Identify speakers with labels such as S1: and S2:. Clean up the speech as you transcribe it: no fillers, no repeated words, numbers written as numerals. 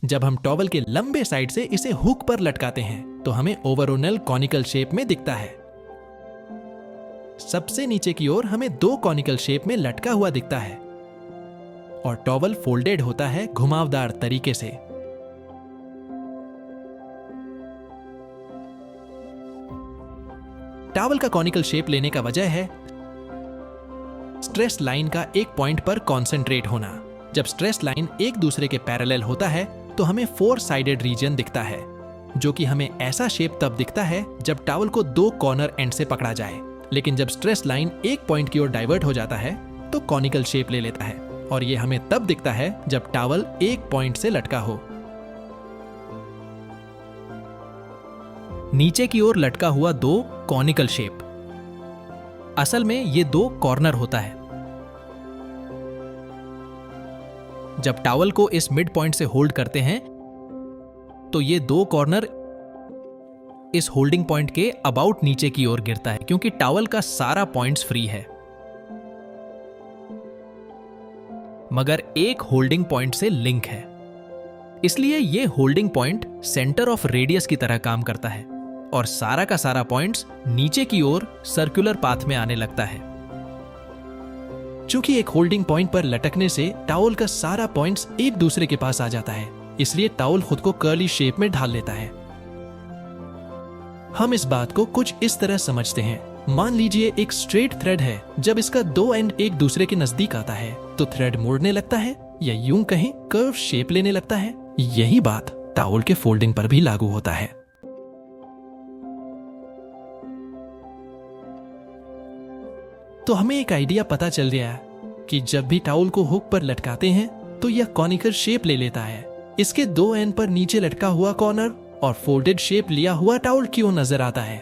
S1: जब हम टॉवल के लंबे साइड से इसे हुक पर लटकाते हैं तो हमें ओवरोनल कॉनिकल शेप में दिखता है। सबसे नीचे की ओर हमें 2 कॉनिकल शेप में लटका हुआ दिखता है और टॉवल फोल्डेड होता है घुमावदार तरीके से। टॉवल का कॉनिकल शेप लेने का वजह है स्ट्रेस लाइन का एक पॉइंट पर कॉन्सेंट्रेट होना। जब स्ट्रेस लाइन एक दूसरे के पैरेलल होता है तो हमें 4 साइडेड रीजन दिखता है, जो कि हमें ऐसा शेप तब दिखता है जब टॉवल को 2 कॉर्नर एंड से पकड़ा जाए। लेकिन जब स्ट्रेस लाइन एक पॉइंट की ओर डाइवर्ट हो जाता है तो कॉनिकल शेप ले लेता है और ये हमें तब दिखता है जब टॉवल एक पॉइंट से लटका हो। नीचे की ओर लटका हुआ 2 कॉनिकल शेप, असल में ये 2 कॉर्नर होता है। जब टॉवल को इस मिड पॉइंट से होल्ड करते हैं तो ये 2 कॉर्नर इस होल्डिंग पॉइंट के अबाउट नीचे की ओर गिरता है, क्योंकि टॉवल का सारा पॉइंट्स फ्री है मगर एक होल्डिंग पॉइंट से लिंक है। इसलिए ये holding point centre of radius की तरह काम करता है और सारा का सारा पॉइंट्स नीचे की ओर सर्कुलर पाथ में आने लगता है। चूंकि एक होल्डिंग पॉइंट पर लटकने से टॉवल का सारा पॉइंट्स एक दूसरे के पास आ जाता है, इसलिए टॉवल खुद को कर्ली शेप में ढाल लेता है। हम इस बात को कुछ इस तरह समझते हैं। मान लीजिए एक स्ट्रेट थ्रेड है। जब इसका 2 एंड एक दूसरे के नजदीक आता है तो थ्रेड मुड़ने लगता है या यूं कहें कर्व शेप लेने लगता है। यही बात टॉवल के फोल्डिंग पर भी लागू होता है। तो हमें एक आइडिया पता चल गया कि जब भी टॉवल को हुक पर लटकाते हैं तो यह कॉनिकल शेप ले लेता है। इसके 2 एंड पर नीचे लटका हुआ कॉर्नर और फोल्डेड शेप लिया हुआ टॉवल क्यों नजर आता है?